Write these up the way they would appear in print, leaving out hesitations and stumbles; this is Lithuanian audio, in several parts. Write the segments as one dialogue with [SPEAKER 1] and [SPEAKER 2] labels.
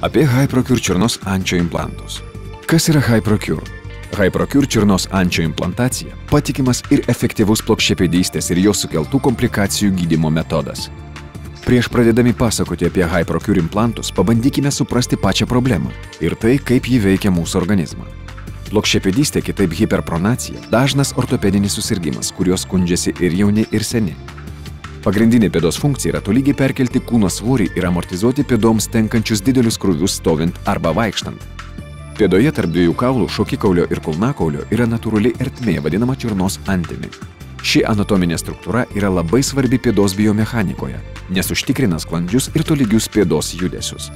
[SPEAKER 1] Apie HyProcure čiurnos ančio implantus. Kas yra HyProcure? HyProcure čiurnos ančio implantacija – patikimas ir efektyvus plokščiapėdystės ir jos sukeltų komplikacijų gydymo metodas. Prieš pradėdami pasakoti apie HyProcure implantus, pabandykime suprasti pačią problemą ir tai, kaip ji veikia mūsų organizmą. Plokščiapėdystė, kitaip hiperpronacija, dažnas ortopedinis susirgimas, kuriuo skundžiasi ir jauni, ir seni. Pagrindinė pėdos funkcija yra tolygiai perkelti kūno svorį ir amortizuoti pėdoms tenkančius didelius krūvius stovint arba vaikštant. Pėdoje tarp dviejų kaulų, šokikaulio ir kulnakaulio, yra natūrali ertmė, vadinama čiurnos antimi. Ši anatominė struktūra yra labai svarbi pėdos biomechanikoje, nes užtikrina sklandžius ir tolygius pėdos judesius.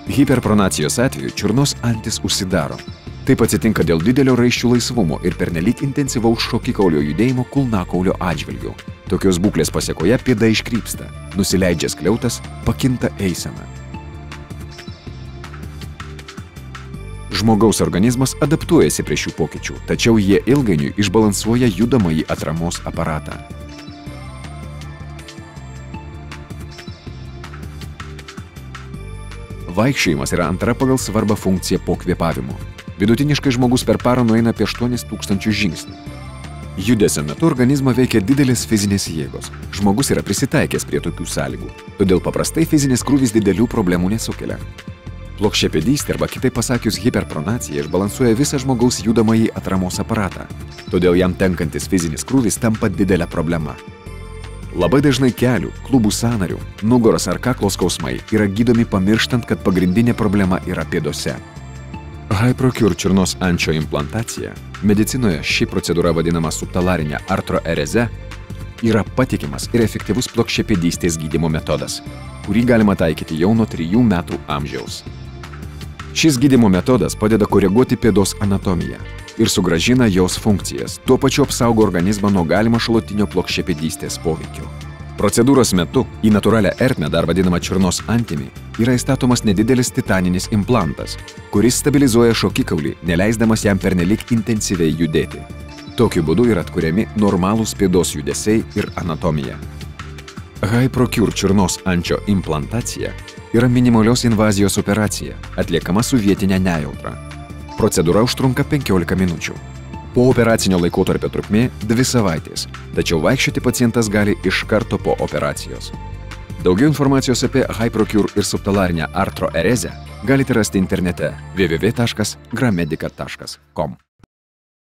[SPEAKER 1] Hiperpronacijos atveju čiurnos antis užsidaro. Taip atsitinka dėl didelio raiščių laisvumo ir pernelyg intensyvaus šokikaulio judėjimo kulnakaulio atžvilgiu. Tokios būklės pasėkoje pėda iškrypsta, nusileidžia skliautas, pakinta eisena. Žmogaus organizmas adaptuojasi prie šių pokyčių, tačiau jie ilgainiui išbalansuoja judamąjį atramos aparatą. Vaikščiojimas yra antra pagal svarbą funkcija po kvėpavimo. Vidutiniškai žmogus per parą nueina apie 8000 žingsnių. Judesio metu organizmą veikia didelės fizinės jėgos. Žmogus yra prisitaikęs prie tokių sąlygų, todėl paprastai fizinis krūvis didelių problemų nesukelia. Plokščiapėdystė arba kitaip pasakius hiperpronacija išbalansuoja visą žmogaus judamąjį atramos aparatą, todėl jam tenkantis fizinis krūvis tampa didelė problema. Labai dažnai kelių, klubų sąnarių, nugaros ar kaklo skausmai yra gydomi pamirštant, kad pagrindinė problema yra pėdose. HyProcure čiurnos ančio implantacija, medicinoje ši procedūra vadinama subtalarinė artroereze, yra patikimas ir efektyvus plokščiapėdystės gydymo metodas, kurį galima taikyti jau nuo 3 metų amžiaus. Šis gydymo metodas padeda koreguoti pėdos anatomiją ir sugrąžina jos funkcijas, tuo pačiu apsaugo organizmą nuo galimo šalutinio plokščiapėdystės poveikio. Procedūros metu į natūralią ertmę, dar vadinamą čiurnos antimi, yra įstatomas nedidelis titaninis implantas, kuris stabilizuoja šokikaulį, neleisdamas jam pernelyg intensyviai judėti. Tokiu būdu yra atkuriami normalūs pėdos judesiai ir anatomija. HyProcure čiurnos ančio implantacija yra minimalios invazijos operacija, atliekama su vietine nejautra. Procedūra užtrunka 15 minučių. Po operacinio laikotarpio trukmė 2 savaitės, tačiau vaikščioti pacientas gali iš karto po operacijos. Daugiau informacijos apie HyProcure ir subtalarinę artroerezę galite rasti internete www.gramedica.com.